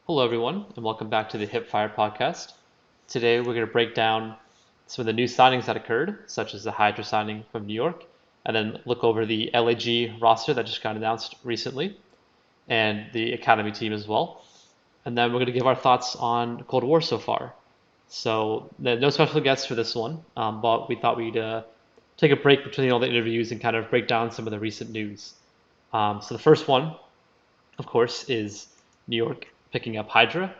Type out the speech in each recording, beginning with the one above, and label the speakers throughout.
Speaker 1: Hello, everyone, and welcome back to the Hipfire Podcast. Today, we're going to break down some of the new signings that occurred, such as the Hydra signing from New York, and then look over the LAG roster that just got announced recently, and the Academy team as well. And then we're going to give our thoughts on Cold War so far. So, no special guests for this one, but we thought we'd take a break between all the interviews and kind of break down some of the recent news. So, the first one, of course, is New York picking up Hydra.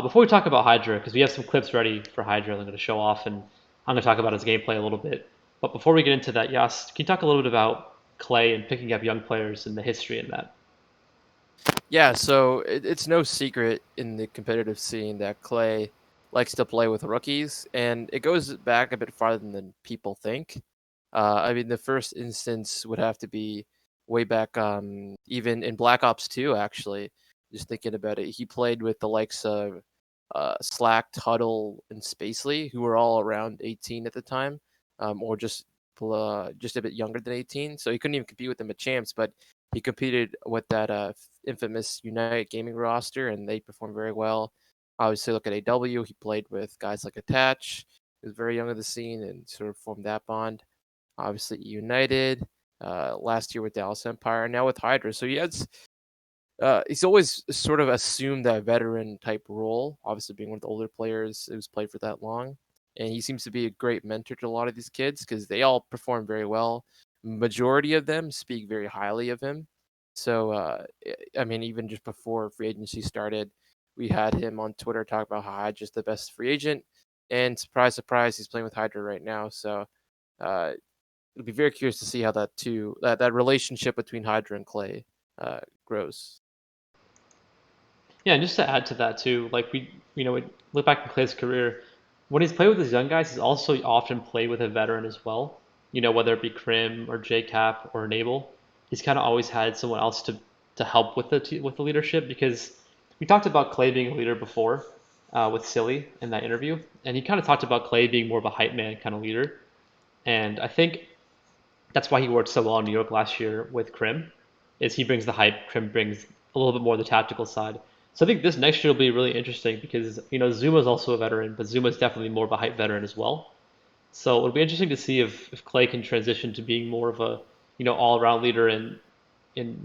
Speaker 1: Before we talk about Hydra, because we have some clips ready for Hydra I'm going to show off, and I'm going to talk about his gameplay a little bit. But before we get into that, Yas, can you talk a little bit about Clay and picking up young players and the history in that?
Speaker 2: Yeah, so it's no secret in the competitive scene that Clay likes to play with rookies, and it goes back a bit farther than people think. I mean, the first instance would have to be way back, even in Black Ops 2, actually. Just thinking about it, he played with the likes of Slack, Tuttle, and Spacely, who were all around 18 at the time, or just a bit younger than 18. So he couldn't even compete with them at champs, but he competed with that infamous Unite Gaming roster, and they performed very well. Obviously, look at AW. He played with guys like Attach, who was very young in the scene, and sort of formed that bond. Obviously, United last year with Dallas Empire, and now with Hydra. So he's always sort of assumed that veteran type role. Obviously, being one of the older players who's played for that long, and he seems to be a great mentor to a lot of these kids because they all perform very well. Majority of them speak very highly of him. So, I mean, even just before free agency started, we had him on Twitter talk about how Hydra's the best free agent, and surprise, surprise, he's playing with Hydra right now. So, uh, it'll be very curious to see how that relationship between Hydra and Clay grows.
Speaker 1: Yeah, and just to add to that too, like we look back in Clay's career, when he's played with his young guys, he's also often played with a veteran as well. Whether it be Crim or JCap or Enable, he's kind of always had someone else to help with with the leadership because we talked about Clay being a leader before with Silly in that interview, and he kind of talked about Clay being more of a hype man kind of leader, and I think that's why he worked so well in New York last year with Crim, is he brings the hype, Crim brings a little bit more of the tactical side. So I think this next year will be really interesting because Zuma's also a veteran, but Zuma's definitely more of a hype veteran as well. So it'll be interesting to see if Clay can transition to being more of a all around leader in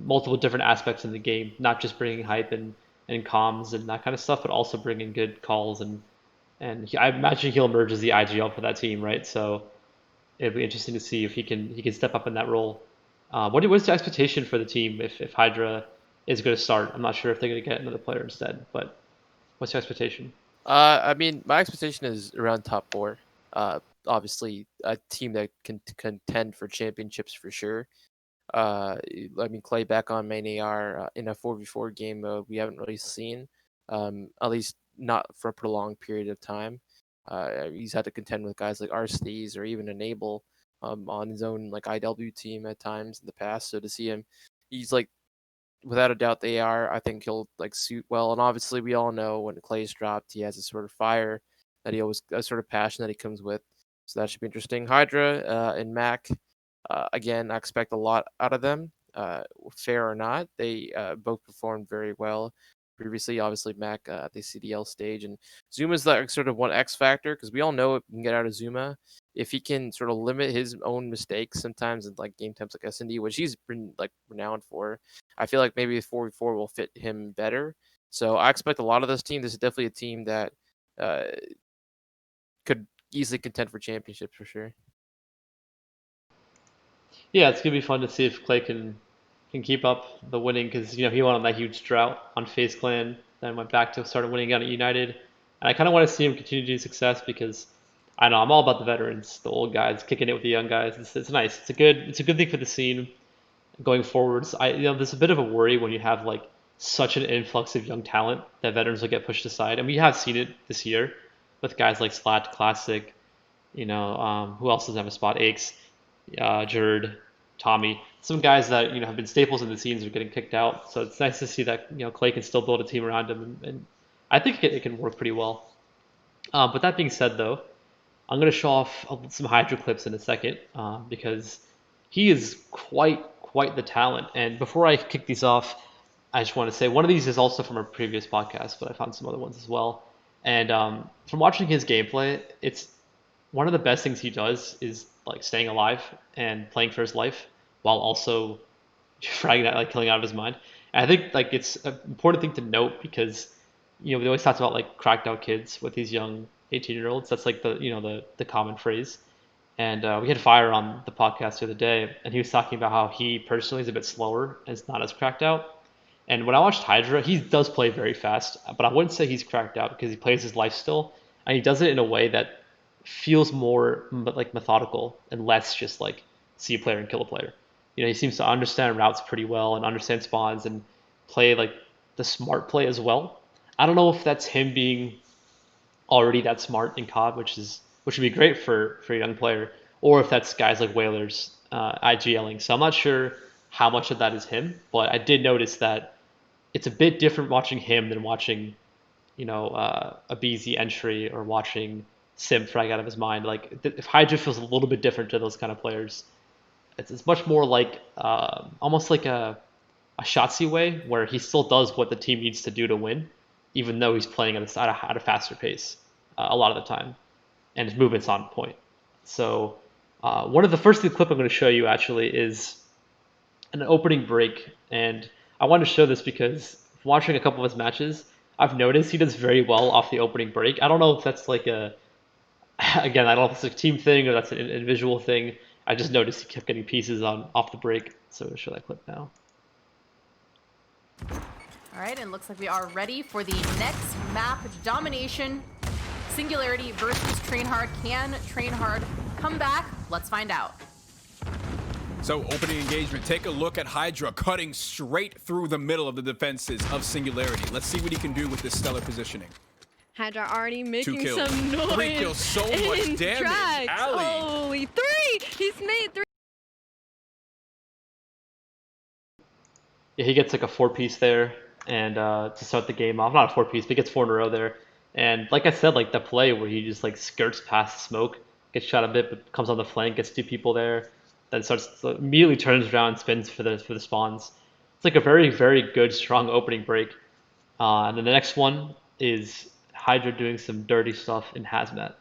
Speaker 1: multiple different aspects in the game, not just bringing hype and comms and that kind of stuff, but also bringing good calls I imagine he'll emerge as the IGL for that team, right? So it'll be interesting to see if he can step up in that role. What's the expectation for the team if Hydra is going to start? I'm not sure if they're going to get another player instead, but what's your expectation?
Speaker 2: I mean, my expectation is around top four. Obviously, a team that can contend for championships for sure. I mean, Clay back on main AR in a 4v4 game mode we haven't really seen, at least not for a prolonged period of time. He's had to contend with guys like Arstes or even Enable on his own like IW team at times in the past. So to see him, he's like without a doubt the AR. I think he'll like suit well. And obviously, we all know when Clay's dropped, he has a sort of fire that he always a sort of passion that he comes with. So that should be interesting. Hydra and Mac. Again, I expect a lot out of them. Fair or not, they both performed very well previously. Obviously, Mac at the CDL stage, and Zuma's like sort of one X factor because we all know what we can get out of Zuma if he can sort of limit his own mistakes sometimes in like game times like S&D, which he's been like renowned for. I feel like maybe 4v4 will fit him better. So I expect a lot of this team. This is definitely a team that uh, could easily contend for championships for sure.
Speaker 1: Yeah, it's gonna be fun to see if Clay can keep up the winning because he went on that huge drought on FaZe Clan, then went back to started winning out at United, and I kind of want to see him continue to do success because I know I'm all about the veterans, the old guys kicking it with the young guys. It's nice. It's a good thing for the scene going forwards. There's a bit of a worry when you have like such an influx of young talent that veterans will get pushed aside, and we have seen it this year with guys like Splat Classic. Who else doesn't have a spot? Aches, Jerd, Tommy. Some guys that have been staples in the scenes are getting kicked out. So it's nice to see that Clay can still build a team around him, and I think it can work pretty well. But that being said, though, I'm going to show off some Hydra clips in a second because he is quite the talent. And before I kick these off, I just want to say one of these is also from a previous podcast, but I found some other ones as well. And from watching his gameplay, it's one of the best things he does is like staying alive and playing for his life while also fragging out, like killing out of his mind. And I think like it's an important thing to note because we always talk about like cracked out kids with these young 18-year-olds. That's like the common phrase. And we had Fire on the podcast the other day, and he was talking about how he personally is a bit slower and is not as cracked out. And when I watched Hydra, he does play very fast, but I wouldn't say he's cracked out because he plays his life still, and he does it in a way that feels more like methodical and less just like see a player and kill a player. He seems to understand routes pretty well and understand spawns and play like the smart play as well. I don't know if that's him being already that smart in COD, which would be great for a young player, or if that's guys like Whalers IGLing. So I'm not sure how much of that is him, but I did notice that it's a bit different watching him than watching, a BZ entry or watching Sim frag out of his mind. Like if Hydra feels a little bit different to those kind of players, it's much more like almost like a Shotzzy way where he still does what the team needs to do to win, even though he's playing at a faster pace a lot of the time, and his movement's on point. So one of the first clip I'm going to show you actually is an opening break, and I wanted to show this because watching a couple of his matches, I've noticed he does very well off the opening break. I don't know if that's like again, I don't know if it's a team thing or that's an individual thing. I just noticed he kept getting pieces off the break, so I'm going to show that clip now.
Speaker 3: All right, and looks like we are ready for the next map, Domination. Singularity versus Trainhard. Can Trainhard come back? Let's find out.
Speaker 4: So opening engagement, take a look at Hydra cutting straight through the middle of the defenses of Singularity. Let's see what he can do with this stellar positioning.
Speaker 5: Hydra already making some
Speaker 4: 3
Speaker 5: noise.
Speaker 4: kills, so much damage.
Speaker 5: Tracks.
Speaker 4: Ali.
Speaker 5: Holy 3! He's made 3.
Speaker 1: Yeah, he gets like a 4-piece there, and to start the game off, not a 4-piece, but he gets 4 in a row there. And like I said, like the play where he just like skirts past the smoke, gets shot a bit, but comes on the flank, gets 2 people there, then immediately turns around and spins for the spawns. It's like a very, very good, strong opening break. And then the next one is Hydra doing some dirty stuff in Hazmat.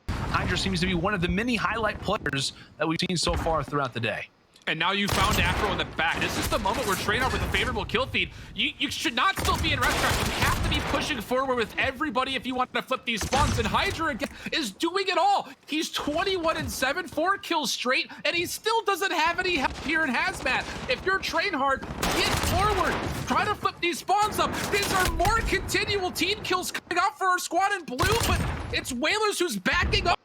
Speaker 6: Hydra seems to be one of the many highlight players that we've seen so far throughout the day.
Speaker 7: And now you found Afro in the back. This is the moment where Trainhard with a favorable kill feed. You should not still be in restaurant. You have to be pushing forward with everybody if you want to flip these spawns. And Hydra again is doing it all. He's 21-7, 4 kills straight, and he still doesn't have any help here in Hazmat. If you're Trainhard, get forward. Try to flip these spawns up. These are more continual team kills coming out for our squad in blue, but it's Whalers who's backing up.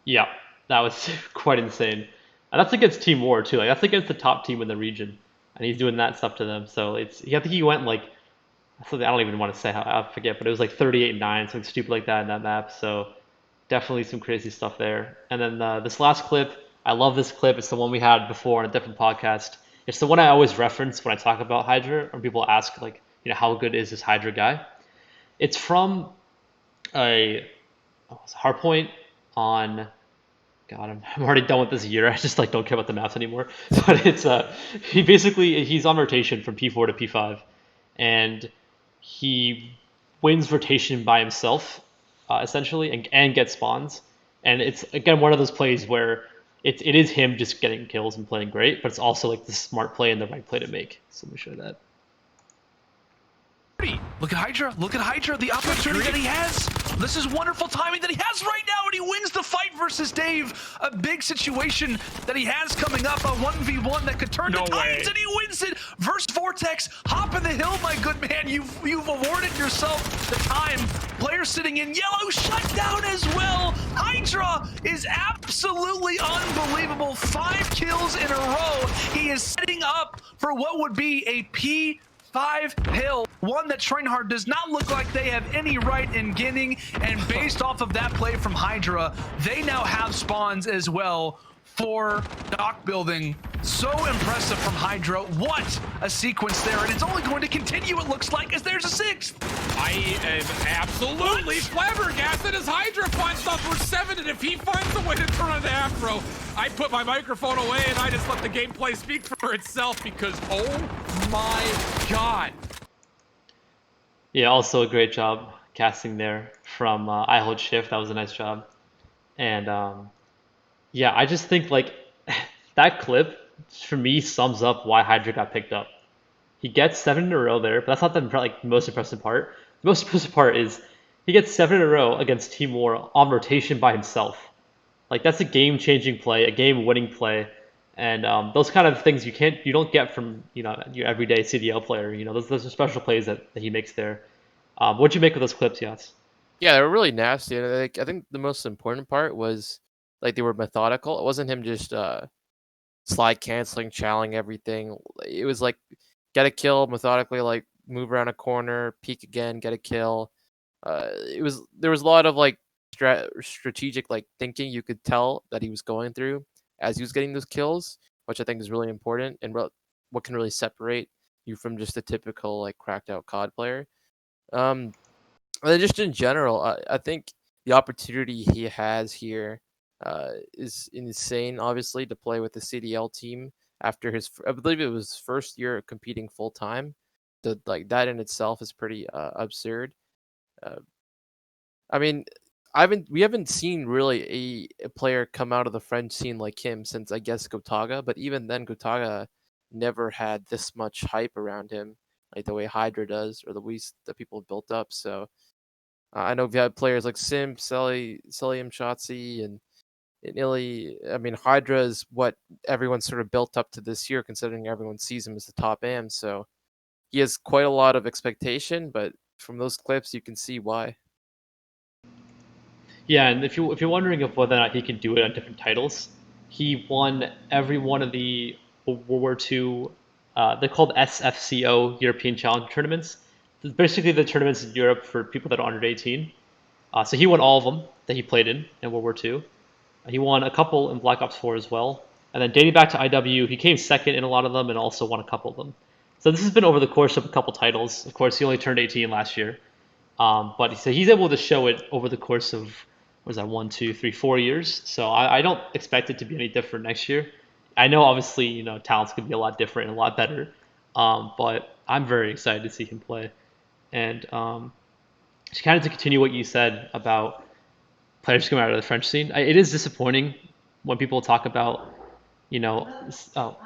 Speaker 1: Yeah, that was quite insane. And that's against Team War too. Like that's against the top team in the region, and he's doing that stuff to them. So I think he went like, I don't even want to say how, I forget, but it was like 38-9, something stupid like that in that map. So definitely some crazy stuff there. And then this last clip, I love this clip. It's the one we had before on a different podcast. It's the one I always reference when I talk about Hydra, or people ask like, how good is this Hydra guy? It's from a hardpoint on. God, I'm already done with this year. I just don't care about the maps anymore. But it's he's on rotation from P4 to P5, and he wins rotation by himself, essentially, and gets spawns. And it's again one of those plays where it is him just getting kills and playing great, but it's also like the smart play and the right play to make. So let me show that.
Speaker 6: Look at Hydra. Look at Hydra. The opportunity that he has. This is wonderful timing that he has right now, and he wins the fight versus Dave. A big situation that he has coming up, a 1v1 that could turn the tides, and he wins it versus Vortex. Hop in the hill, my good man. You've awarded yourself the time. Player sitting in yellow shut down as well. Hydra is absolutely unbelievable. 5 kills in a row. He is setting up for what would be a P5 hill, one that Trainhard does not look like they have any right in getting, and based off of that play from Hydra, they now have spawns as well. for dock building. So impressive from Hydra. What a sequence there, and it's only going to continue, it looks like, as there's a sixth.
Speaker 7: I am absolutely flabbergasted as Hydra finds number 7, and if he finds a way to turn on the Afro, I put my microphone away and I just let the gameplay speak for itself because, oh my god.
Speaker 1: Yeah, also a great job casting there from I Hold Shift. That was a nice job. And yeah, I just think like that clip for me sums up why Hydra got picked up. He gets 7 in a row there, but that's not the most impressive part. The most impressive part is he gets 7 in a row against Team War on rotation by himself. Like that's a game-changing play, a game-winning play, and those kind of things you don't get from your everyday CDL player. Those are special plays that he makes there. What'd you make of those clips, Yats?
Speaker 2: Yeah, they were really nasty. And I think the most important part was like they were methodical. It wasn't him just slide canceling, challenging everything. It was like get a kill methodically, like move around a corner, peek again, get a kill. There was a lot of like strategic like thinking you could tell that he was going through as he was getting those kills, which I think is really important and what can really separate you from just a typical like cracked out COD player. And then just in general, I think the opportunity he has here is insane. Obviously, to play with the CDL team after I believe it was first year competing full time. Like that in itself is pretty absurd. I mean, we haven't seen really a player come out of the French scene like him since I guess Gotaga, but even then Gotaga never had this much hype around him, like the way Hydra does, or the way that people have built up. So I know we've had players like Simp, Celium, Shotzi, and Illy. I mean, Hydra is what everyone's sort of built up to this year, considering everyone sees him as the top AM. So he has quite a lot of expectation, but from those clips, you can see why.
Speaker 1: Yeah, and if you're wondering of whether or not he can do it on different titles, he won every one of the World War II. They're called SFCO European Challenge tournaments. It's basically the tournaments in Europe for people that are under 18. So he won all of them that he played in World War II. He won a couple in Black Ops 4 as well. And then dating back to IW, he came second in a lot of them and also won a couple of them. So this has been over the course of a couple titles. Of course, he only turned 18 last year. But so he's able to show it over the course of, 4 years. So I don't expect it to be any different next year. I know obviously, talents could be a lot different and a lot better. But I'm very excited to see him play. And just kind of to continue what you said about players coming out of the French scene, it is disappointing when people talk about, oh,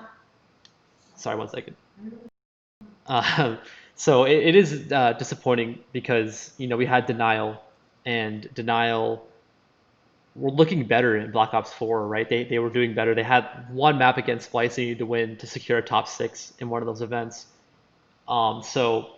Speaker 1: sorry, 1 second. So it is disappointing because, we had Denial, and Denial were looking better in Black Ops 4, right? They were doing better. They had one map against Splice they needed to win to secure a top 6 in one of those events. So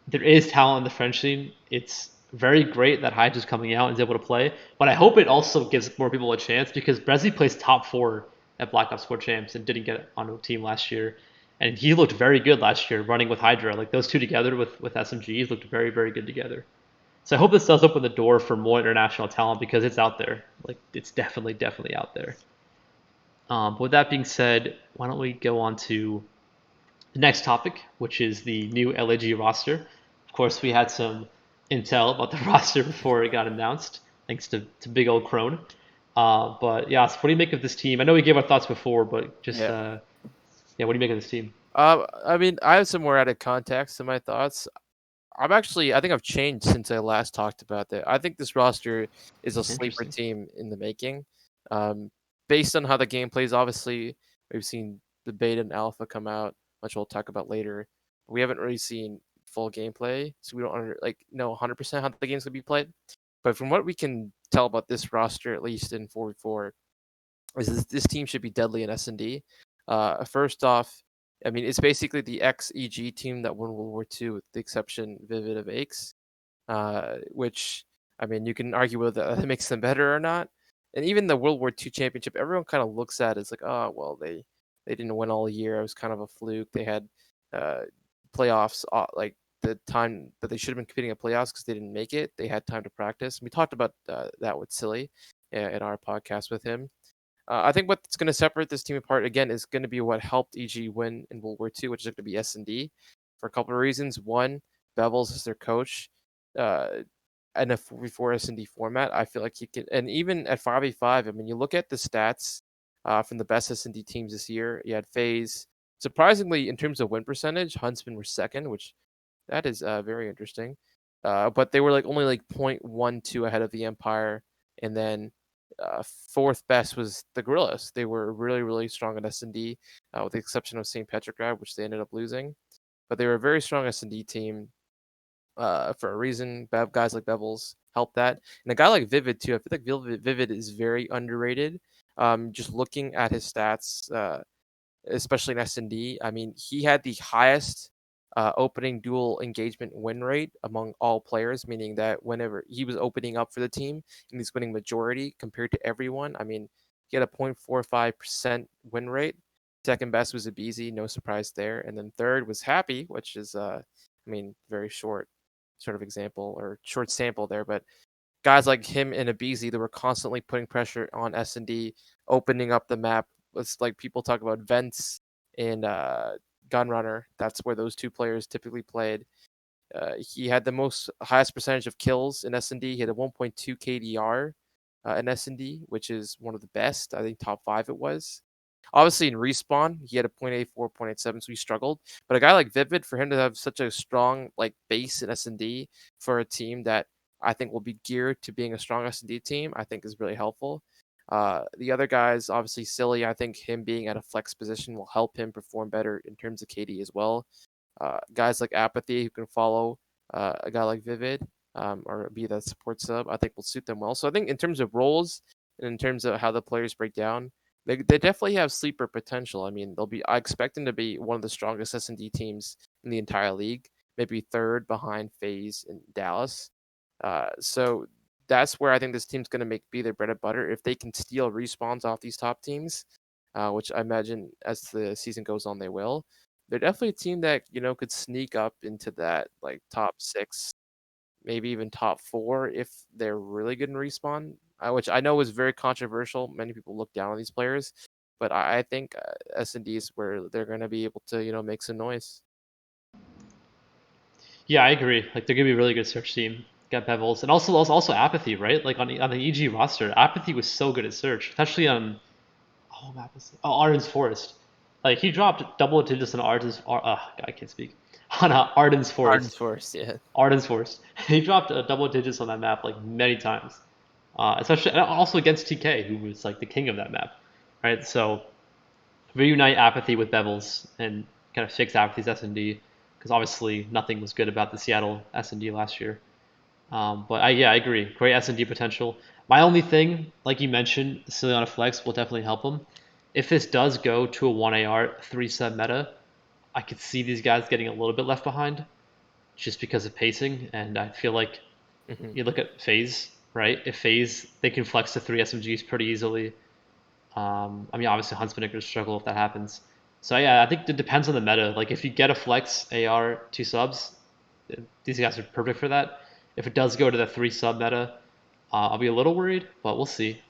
Speaker 1: there is talent in the French scene. It's very great that Hydra's coming out and is able to play, but I hope it also gives more people a chance because Brezzy plays top 4 at Black Ops 4 Champs and didn't get on a team last year. And he looked very good last year running with Hydra. Like those two together with SMGs looked very, very good together. So I hope this does open the door for more international talent because it's out there. Like it's definitely out there. But with that being said, why don't we go on to the next topic, which is the new LAG roster. Of course, we had some intel about the roster before it got announced, thanks to big old Crone. But yeah, so what do you make of this team? I know we gave our thoughts before, but just what do you make of this team?
Speaker 2: I mean, I have some more added context to my thoughts. I think I've changed since I last talked about that. I think this roster is a sleeper team in the making. Based on how the game plays, obviously, we've seen the beta and alpha come out, which we'll talk about later. We haven't really seen full gameplay, so we don't know 100% how the game's going to be played. But from what we can tell about this roster, at least in 4v4, is this team should be deadly in S&D. First off, I mean, it's basically the ex-EG team that won World War II, with the exception Vivid of Aches, which, I mean, you can argue whether that makes them better or not. And even the World War II championship, everyone kind of looks at it as like, oh, well, they didn't win all year. It was kind of a fluke. They had playoffs, like the time that they should have been competing at playoffs because they didn't make it. They had time to practice. We talked about that with Silly in our podcast with him. I think what's going to separate this team apart again is going to be what helped EG win in World War II, which is going to be S&D for a couple of reasons. One, Bevels is their coach. In a 4v4 S&D format, I feel like he can, and even at 5v5, I mean, you look at the stats from the best S&D teams this year. You had FaZe. Surprisingly, in terms of win percentage, Huntsmen were second, which that is very interesting. But they were only 0.12 ahead of the Empire, and then fourth best was the Gorillas. They were really, really strong at S&D, with the exception of St. Petrograd, which they ended up losing. But they were a very strong S&D team for a reason. Guys like Bevels helped that. And a guy like Vivid, too. I feel like Vivid is very underrated. Just looking at his stats, especially in S&D, I mean, he had the highest opening duel engagement win rate among all players, meaning that whenever he was opening up for the team and he's winning majority compared to everyone, I mean, he had a 0.45% win rate. Second best was Abizi, no surprise there. And then third was Happy, which is, very short sort of example or short sample there. But guys like him and Abizi that were constantly putting pressure on S&D, opening up the map. It's like people talk about Vents and Gunrunner. That's where those two players typically played. He had the highest percentage of kills in S&D. He had a 1.2 KDR in S&D, which is one of the best. I think top 5 it was. Obviously, in Respawn, he had a 0.84, 0.87, so he struggled. But a guy like Vivid, for him to have such a strong base in S&D for a team that I think will be geared to being a strong S&D team, I think is really helpful. The other guys, obviously Silly, I think him being at a flex position will help him perform better in terms of KD as well. Guys like Apathy who can follow a guy like Vivid or be that support sub, I think will suit them well. So I think in terms of roles and in terms of how the players break down, they definitely have sleeper potential. I mean, I expect them to be one of the strongest S&D teams in the entire league, maybe third behind FaZe and Dallas. So that's where I think this team's going to be their bread and butter. If they can steal respawns off these top teams, which I imagine as the season goes on they will, they're definitely a team that could sneak up into that top 6, maybe even top 4 if they're really good in respawn, which I know is very controversial. Many people look down on these players, but I think S&D is where they're going to be able to make some noise.
Speaker 1: Yeah, I agree. They're gonna be a really good search team. Got Bevels and also Apathy, right? On the EG roster, Apathy was so good at search, especially on map is Arden's Forest. He dropped double digits on I can't speak. On Arden's Forest.
Speaker 2: Arden's Forest, yeah.
Speaker 1: Arden's Forest. He dropped double digits on that map many times, especially also against TK, who was the king of that map, right? So reunite Apathy with Bevels and kind of fix Apathy's S&D, because obviously nothing was good about the Seattle S&D last year. But I agree. Great S&D potential. My only thing, like you mentioned, Ciliana Flex will definitely help him. If this does go to a 1AR 3 sub meta, I could see these guys getting a little bit left behind just because of pacing. And I feel like you look at FaZe, right? If FaZe, they can flex to 3 SMGs pretty easily. Obviously Huntsman are going to struggle if that happens. So yeah, I think it depends on the meta. If you get a flex AR 2 subs, these guys are perfect for that. If it does go to the 3 sub meta, I'll be a little worried, but we'll see.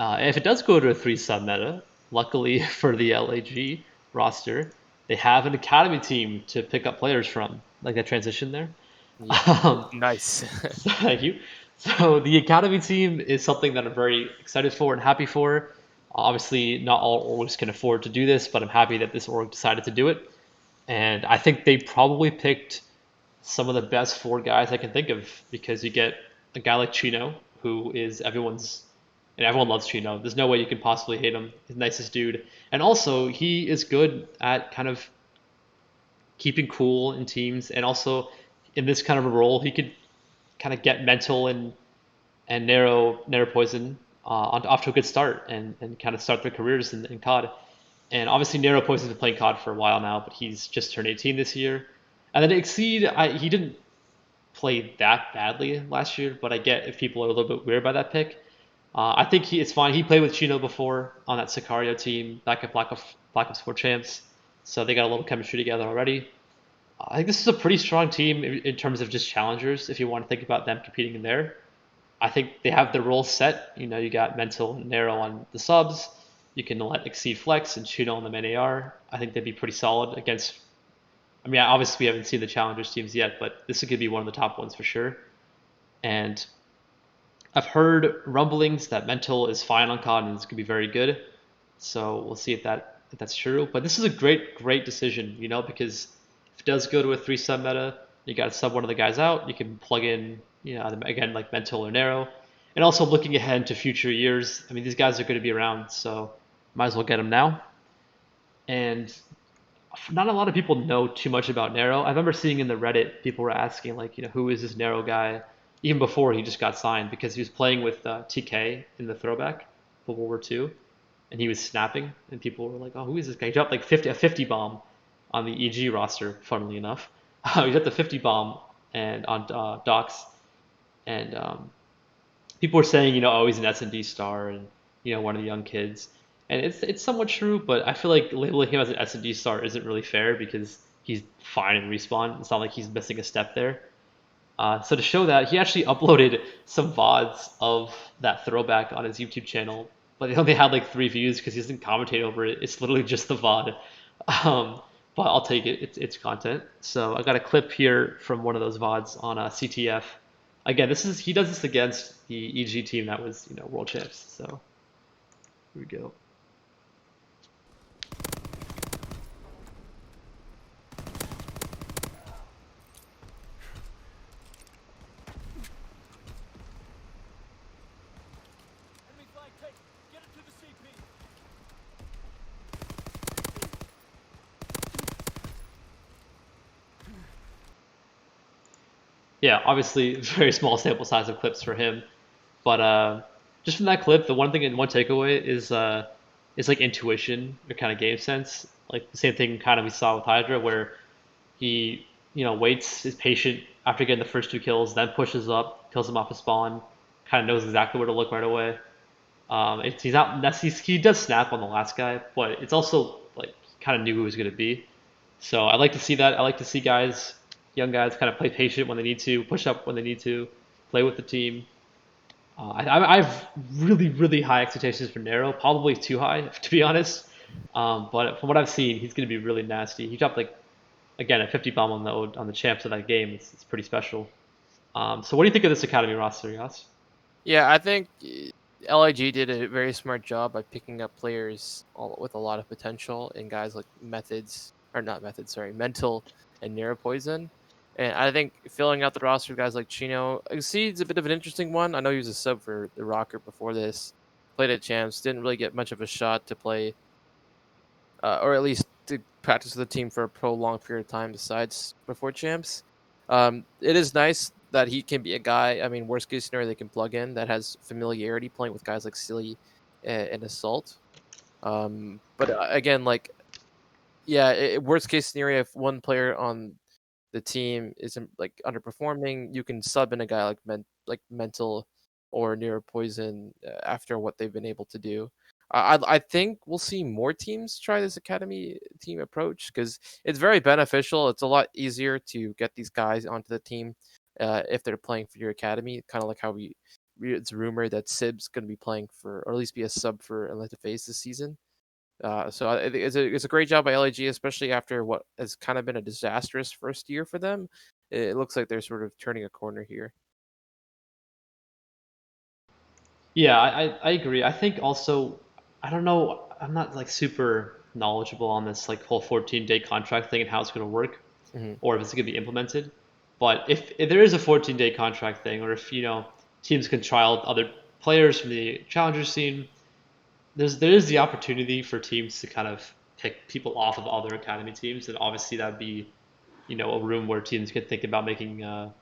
Speaker 1: If it does go to a 3 sub meta, luckily for the LAG roster, they have an academy team to pick up players from, that transition there.
Speaker 2: Yeah. Nice.
Speaker 1: Thank you. So the academy team is something that I'm very excited for and happy for. Obviously, not all orgs can afford to do this, but I'm happy that this org decided to do it. And I think they probably picked some of the best 4 guys I can think of, because you get a guy like Chino, who is everyone loves Chino. There's no way you can possibly hate him. He's the nicest dude. And also, he is good at kind of keeping cool in teams. And also, in this kind of a role, he could kind of get mental and narrow poison off to a good start and kind of start their careers in COD. And obviously, Narrow Poison's been playing COD for a while now, but he's just turned 18 this year. And then Exceed, he didn't play that badly last year, but I get if people are a little bit weird by that pick. I think it's fine. He played with Chino before on that Sicario team back at Black Ops 4 Champs, so they got a little chemistry together already. I think this is a pretty strong team in terms of just challengers, if you want to think about them competing in there. I think they have their roles set. You got Mental and Nero on the subs. You can let Exceed Flex and Chino on the main AR. I think they'd be pretty solid against. I mean, obviously we haven't seen the Challengers teams yet, but this is going to be one of the top ones for sure. And I've heard rumblings that Mental is fine on COD and is going to be very good. So we'll see if that's true. But this is a great decision, because if it does go to a 3-sub meta, you got to sub one of the guys out. You can plug in, again, like Mental or Nero. And also looking ahead to future years. I mean, these guys are going to be around, so might as well get them now. And not a lot of people know too much about Nero. I remember seeing in the Reddit, people were asking, like, who is this Nero guy? Even before he just got signed, because he was playing with TK in the throwback for World War II, and he was snapping, and people were like, oh, who is this guy? He dropped like a 50 bomb on the EG roster, funnily enough. He dropped the 50 bomb and on Docs, and people were saying, oh, he's an S&D star and, one of the young kids. And it's somewhat true, but I feel like labeling him as an S&D star isn't really fair because he's fine in Respawn. It's not like he's missing a step there. So to show that, he actually uploaded some VODs of that throwback on his YouTube channel, but they only had like 3 views because he doesn't commentate over it. It's literally just the VOD. But I'll take it. It's content. So I got a clip here from one of those VODs on CTF. Again, he does this against the EG team that was world champs. So here we go. Yeah, obviously very small sample size of clips for him, but just from that clip, the one takeaway is like intuition or kind of game sense, like the same thing kind of we saw with Hydra, where he waits, is patient after getting the first 2 kills, then pushes up, kills him off his spawn, kind of knows exactly where to look right away. He does snap on the last guy, but it's also like he kind of knew who he was going to be. So I like to see that. I like to see young guys kind of play patient when they need to, push up when they need to, play with the team. I have really high expectations for Nero, probably too high to be honest. But from what I've seen, he's going to be really nasty. He dropped a 50 bomb on the champs of that game. It's pretty special. So what do you think of this Academy roster, Yas?
Speaker 2: Yeah, I think LIG did a very smart job by picking up players with a lot of potential in guys like Mental and Nero Poison. And I think filling out the roster of guys like Chino, Exceed's a bit of an interesting one. I know he was a sub for the Rocket before this, played at Champs, didn't really get much of a shot to play, or at least to practice with the team for a prolonged period of time besides before Champs. It is nice that he can be a guy, I mean, worst case scenario, they can plug in that has familiarity playing with guys like Silly and Assault. But again, worst case scenario, if one player on the team isn't underperforming, you can sub in a guy like Mental or Nero Poison after what they've been able to do. I think we'll see more teams try this academy team approach because it's very beneficial. It's a lot easier to get these guys onto the team if they're playing for your academy. Kind of like how it's rumored that Sib's going to be playing for, or at least be a sub for Atlanta FaZe this season. So I think it's a great job by LIG, especially after what has kind of been a disastrous first year for them. It looks like they're sort of turning a corner here.
Speaker 1: Yeah, I agree. I think also, I don't know, I'm not super knowledgeable on this whole 14-day contract thing and how it's going to work, or if it's going to be implemented. But if there is a 14-day contract thing, or if teams can trial other players from the challenger scene, there is the opportunity for teams to kind of pick people off of other academy teams, and obviously that'd be a room where teams could think about making a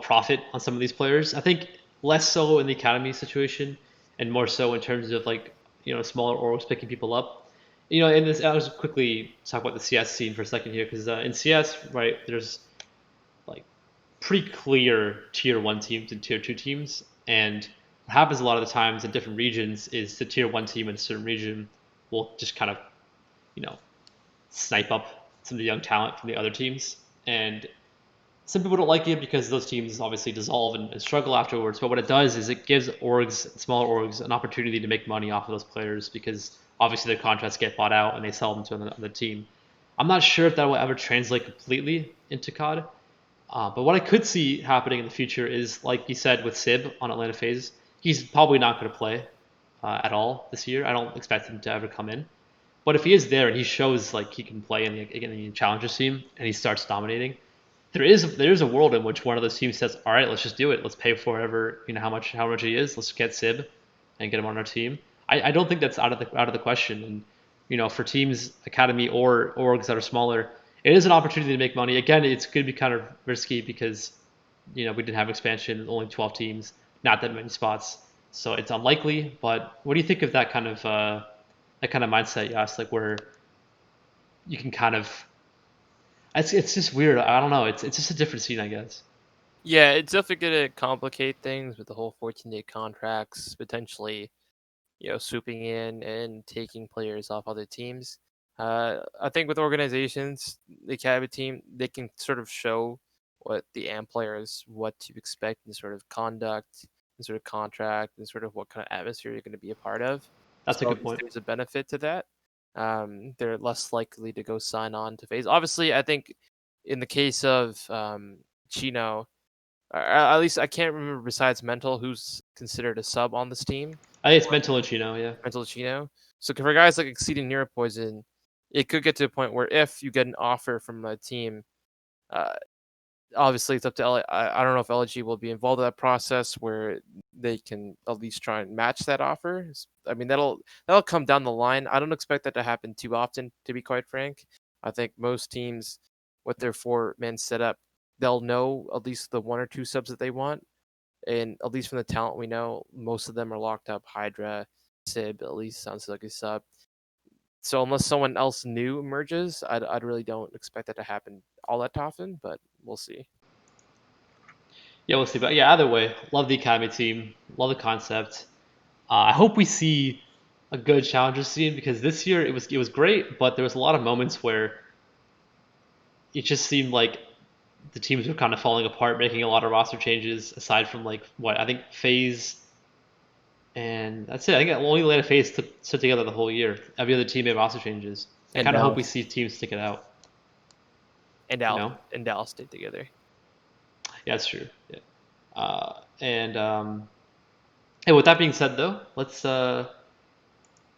Speaker 1: profit on some of these players. I think less so in the academy situation, and more so in terms of smaller orgs picking people up. In this, I'll just quickly talk about the CS scene for a second here, because in CS, right, there's pretty clear tier 1 teams and tier 2 teams, and what happens a lot of the times in different regions is the tier 1 team in a certain region will just kind of, snipe up some of the young talent from the other teams. And Some people don't like it because those teams obviously dissolve and struggle afterwards. But what it does is it gives smaller orgs, an opportunity to make money off of those players because obviously their contracts get bought out and they sell them to another team. I'm not sure if that will ever translate completely into COD. But what I could see happening in the future is, like you said with Sib on Atlanta FaZe, he's probably not going to play at all this year. I don't expect him to ever come in. But if he is there and he shows like he can play in the Challengers team and he starts dominating, there is a world in which one of those teams says, all right, let's just do it. Let's pay for whatever, how much he is. Let's get Sib and get him on our team. I don't think that's out of the question. And for teams, academy or orgs that are smaller, it is an opportunity to make money. Again, it's going to be kind of risky because we didn't have expansion, only 12 teams, not that many spots, so it's unlikely. But what do you think of that kind of mindset, Yas? Like where you can kind of, it's just weird. I don't know. It's just a different scene, I guess.
Speaker 2: Yeah, it's definitely going to complicate things with the whole 14-day contracts, potentially, swooping in and taking players off other teams. I think with organizations, the academy team, they can sort of show what the AMP players, what to expect in sort of conduct, and sort of contract, and sort of what kind of atmosphere you're going to be a part of.
Speaker 1: That's a good point.
Speaker 2: There's a benefit to that. They're less likely to go sign on to FaZe. Obviously, I think in the case of Chino, or at least I can't remember besides Mental who's considered a sub on this team.
Speaker 1: I think it's Mental and Chino, yeah.
Speaker 2: Mental and Chino. So for guys like Exceeding Near Poison, it could get to a point where if you get an offer from a team, obviously it's up to LG. I don't know if LG will be involved in that process where they can at least try and match that offer. I mean, that'll come down the line. I don't expect that to happen too often, to be quite frank. I think most teams, with their 4-man setup, they'll know at least the 1 or 2 subs that they want. And at least from the talent we know, most of them are locked up. Hydra, Sib, at least sounds like a sub. So unless someone else new emerges, I really don't expect that to happen all that often, but we'll see.
Speaker 1: Yeah, we'll see. But yeah, either way, love the academy team, love the concept. I hope we see a good challenger scene because this year it was great, but there was a lot of moments where it just seemed like the teams were kind of falling apart, making a lot of roster changes. Aside from like what I think FaZe, and that's it. I think only Atlanta FaZe stood together the whole year. Every other team made roster changes. I kind of hope we see teams stick it out.
Speaker 2: And Dallas stayed together.
Speaker 1: Yeah, that's true. Yeah. Hey, with that being said, though, let's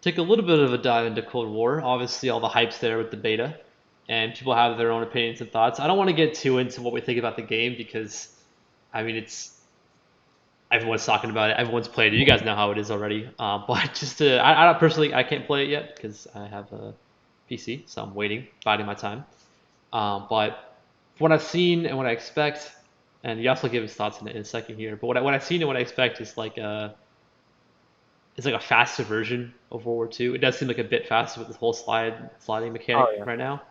Speaker 1: take a little bit of a dive into Cold War. Obviously, all the hype's there with the beta, and people have their own opinions and thoughts. I don't want to get too into what we think about the game because, I mean, everyone's talking about it. Everyone's played it. You guys know how it is already. But just I personally, I can't play it yet because I have a PC, so I'm waiting, biding my time. But what I've seen and what I expect, and Yas will give his thoughts in a second here. But what I've seen and what I expect is like a faster version of World War II. It does seem like a bit faster with this whole sliding mechanic right now.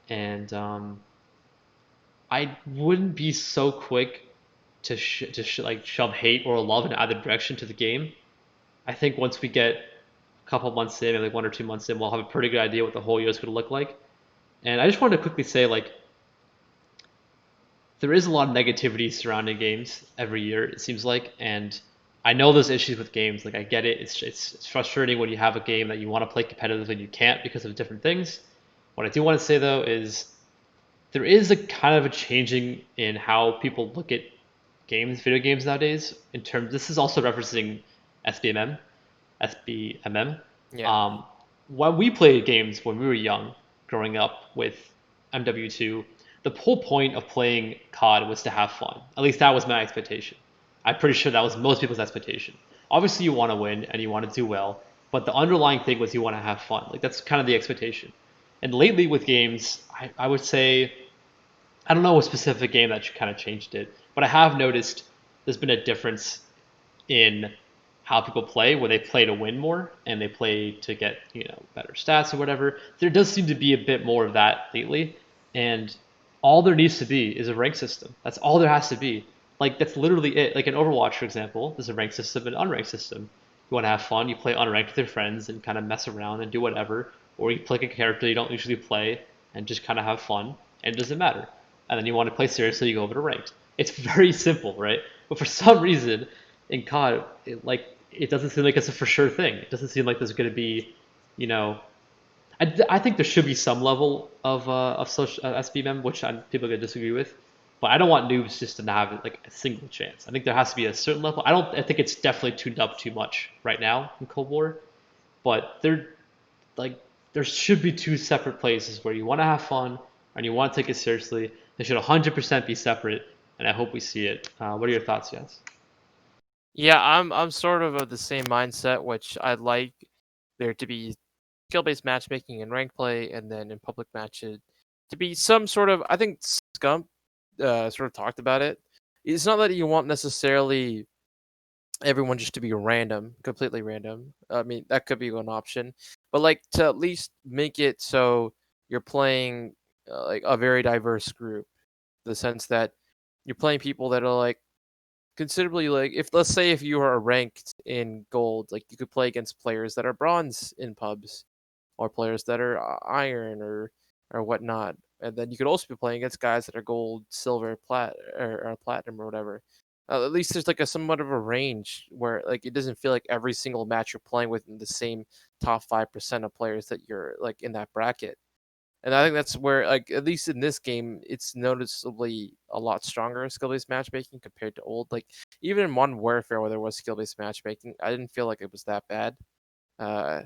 Speaker 1: And I wouldn't be so quick to shove hate or love in either direction to the game. I think once we get a couple months in, maybe like 1 or 2 months in, we'll have a pretty good idea what the whole year is going to look like. And I just wanted to quickly say, like, there is a lot of negativity surrounding games every year, it seems like, and I know there's issues with games. Like, I get it. It's frustrating when you have a game that you want to play competitively and you can't because of different things. What I do want to say, though, is there is a kind of a changing in how people look at video games nowadays. This is also referencing SBMM.
Speaker 2: Yeah.
Speaker 1: When we played games when we were young, growing up with MW2, the whole point of playing COD was to have fun. At least that was my expectation. I'm pretty sure that was most people's expectation. Obviously, you want to win and you want to do well, but the underlying thing was you want to have fun. Like, that's kind of the expectation. And lately with games, I would say, I don't know a specific game that kind of changed it, but I have noticed there's been a difference in how people play, where they play to win more and they play to get better stats or whatever. There does seem to be a bit more of that lately, and all there needs to be is a rank system. That's all there has to be. Like, that's literally it. Like in Overwatch, for example, there's a rank system and an unranked system. You want to have fun, you play unranked with your friends and kind of mess around and do whatever, or you play a character you don't usually play and just kind of have fun, and it doesn't matter. and then you want to play seriously, you go over to ranked. It's very simple, right? But for some reason, in COD, it doesn't seem like it's a for sure thing. It doesn't seem like there's going to be, you know, I think there should be some level of social SBMM, which people are going to disagree with. But I don't want noobs just to have like a single chance. I think there has to be a certain level. I think it's definitely tuned up too much right now in Cold War. But there should be two separate places where you want to have fun and you want to take it seriously. They should 100% be separate, and I hope we see it. What are your thoughts, Jens?
Speaker 2: Yeah, I'm sort of the same mindset, which I'd like there to be skill-based matchmaking in rank play, and then in public matches to be some sort of. I think Scump sort of talked about it. It's not that you want necessarily everyone just to be random, completely random. I mean, that could be one option, but like to at least make it so you're playing like a very diverse group, the sense that you're playing people that are like considerably like if let's say if you are ranked in gold, like you could play against players that are bronze in pubs, or players that are iron or whatnot, and then you could also be playing against guys that are gold, silver, or platinum or whatever. At least there's like a somewhat of a range where like it doesn't feel like every single match you're playing with in the same top 5% of players that you're like in that bracket. And I think that's where, like, at least in this game, it's noticeably a lot stronger skill-based matchmaking compared to old. Like, even in Modern Warfare, where there was skill-based matchmaking, I didn't feel like it was that bad. I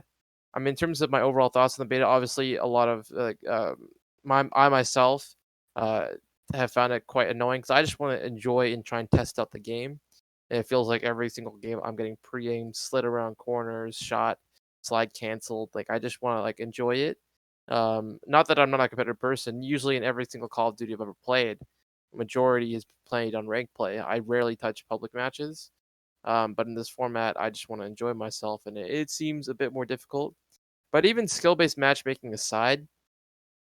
Speaker 2: mean, in terms of my overall thoughts on the beta, obviously, a lot of like I myself have found it quite annoying because I just want to enjoy and try and test out the game. And it feels like every single game I'm getting pre-aimed, slid around corners, shot, slide canceled. Like I just want to like enjoy it. Not that I'm not a competitive person. Usually in every single Call of Duty I've ever played, majority is played on ranked play. I rarely touch public matches. But in this format, I just want to enjoy myself, and it seems a bit more difficult. But even skill-based matchmaking aside,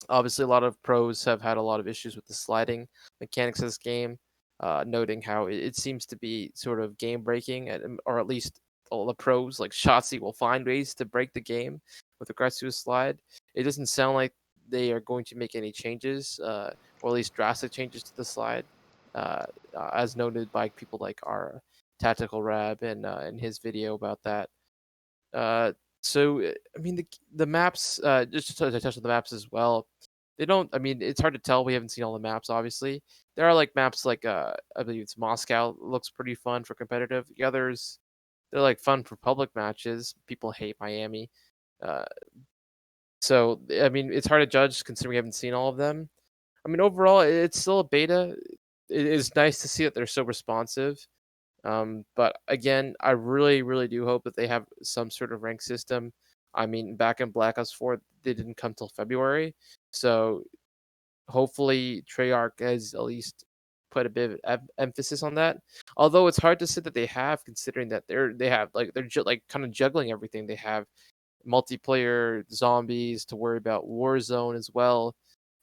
Speaker 2: obviously a lot of pros have had a lot of issues with the sliding mechanics of this game, noting how it seems to be sort of game-breaking, or at least all the pros like Shotzi will find ways to break the game with regards to a slide. It doesn't sound like they are going to make any changes, or at least drastic changes to the slide, as noted by people like our Tactical Rab and in his video about that. So I mean the maps, just to touch on the maps as well. They don't. I mean, it's hard to tell. We haven't seen all the maps, obviously. There are like maps like I believe it's Moscow. Looks pretty fun for competitive. The others, they're like fun for public matches. People hate Miami. So I mean, it's hard to judge considering we haven't seen all of them. I mean, overall, it's still a beta. It is nice to see that they're so responsive. But again, I really, really do hope that they have some sort of rank system. I mean, back in Black Ops 4, they didn't come till February. So hopefully Treyarch has at least put a bit of emphasis on that. Although it's hard to say that they have, considering that they're kind of juggling everything. They have multiplayer zombies to worry about, Warzone as well.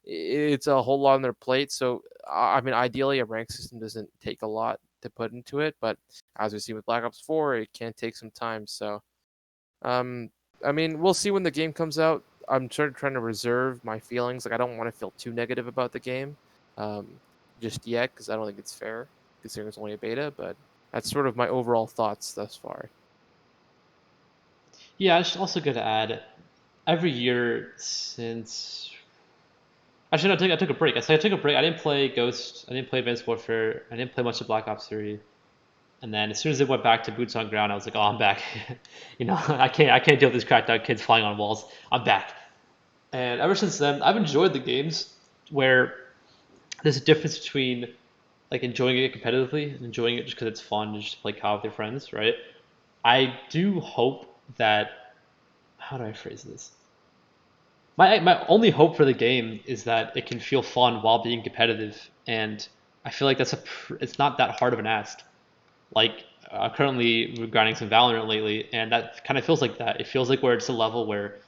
Speaker 2: It's a whole lot on their plate. So I mean, ideally, a rank system doesn't take a lot to put into it, but as we see with Black Ops 4, it can take some time. So, I mean, we'll see when the game comes out. I'm sort of trying to reserve my feelings. Like, I don't want to feel too negative about the game, just yet, because I don't think it's fair, considering it's only a beta. But that's sort of my overall thoughts thus far.
Speaker 1: Yeah, I was also going to add, every year since... Actually, no, I took a break. I took a break. I didn't play Ghost. I didn't play Advanced Warfare. I didn't play much of Black Ops 3. And then as soon as it went back to boots on ground, I was like, oh, I'm back. I can't deal with these cracked out kids flying on walls. I'm back. And ever since then, I've enjoyed the games where there's a difference between like enjoying it competitively and enjoying it just because it's fun to just play COD with your friends, right? I do hope that, how do I phrase this? My only hope for the game is that it can feel fun while being competitive, and I feel like it's not that hard of an ask. Like currently we're grinding some Valorant lately, and that kind of feels like that. It feels like where it's a level where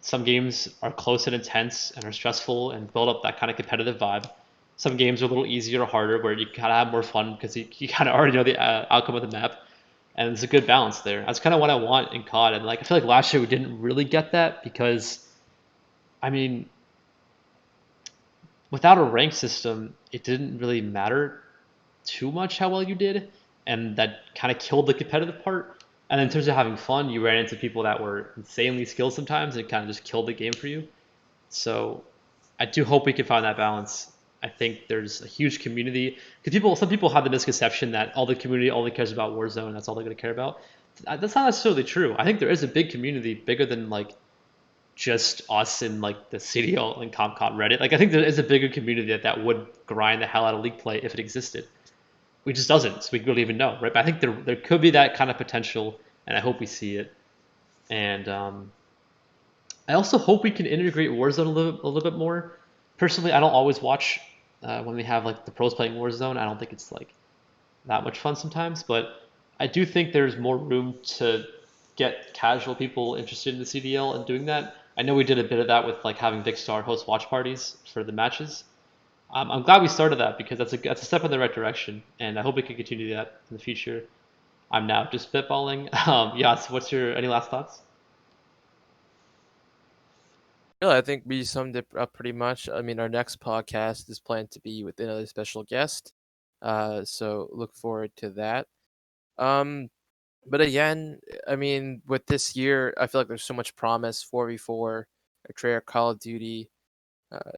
Speaker 1: some games are close and intense and are stressful and build up that kind of competitive vibe. Some games are a little easier or harder where you kind of have more fun because you kind of already know the outcome of the map, and there's a good balance there. That's kind of what I want in COD, and like I feel like last year we didn't really get that because, I mean, without a rank system, it didn't really matter too much how well you did, and that kind of killed the competitive part. And in terms of having fun, you ran into people that were insanely skilled sometimes, and it kind of just killed the game for you. So I do hope we can find that balance. I think there's a huge community because some people have the misconception that all the community only cares about Warzone. That's all they're going to care about. That's not necessarily true. I think there is a big community, bigger than like just us and like the CDL and ComCon Reddit. Like I think there is a bigger community that would grind the hell out of League play if it existed. We just doesn't, so we really even know, right? But I think there could be that kind of potential, and I hope we see it. And I also hope we can integrate Warzone a little bit more. Personally, I don't always watch when we have like the pros playing Warzone. I don't think it's like that much fun sometimes, but I do think there's more room to get casual people interested in the CDL and doing that. I know we did a bit of that with like having Vicstar host watch parties for the matches. I'm glad we started that because that's a step in the right direction, and I hope we can continue that in the future. I'm now just spitballing. Yas, what's your any last thoughts?
Speaker 2: Really, I think we summed it up pretty much. I mean, our next podcast is planned to be with another special guest, so look forward to that. Um, but again, I mean, with this year, I feel like there's so much promise. 4v4, a Treyarch Call of Duty, uh,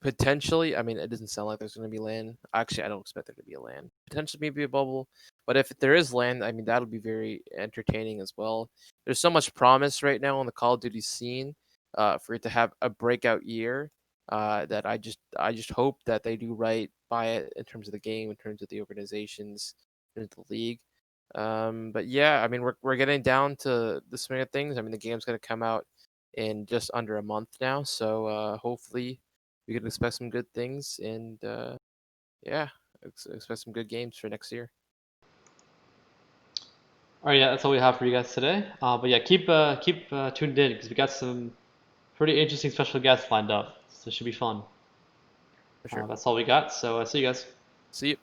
Speaker 2: potentially. I mean, it doesn't sound like there's going to be LAN. Actually, I don't expect there to be a LAN. Potentially, maybe a bubble. But if there is LAN, I mean, that'll be very entertaining as well. There's so much promise right now on the Call of Duty scene for it to have a breakout year. That I just hope that they do right by it in terms of the game, in terms of the organizations, in terms of the league. But yeah, I mean, we're getting down to the swing of things. I mean, the game's going to come out in just under a month now, so hopefully we can expect some good things, and yeah, expect some good games for next year.
Speaker 1: All right, yeah, that's all we have for you guys today. But yeah, keep tuned in because we got some pretty interesting special guests lined up, so it should be fun.
Speaker 2: For sure.
Speaker 1: That's all we got. So see you guys.
Speaker 2: See you.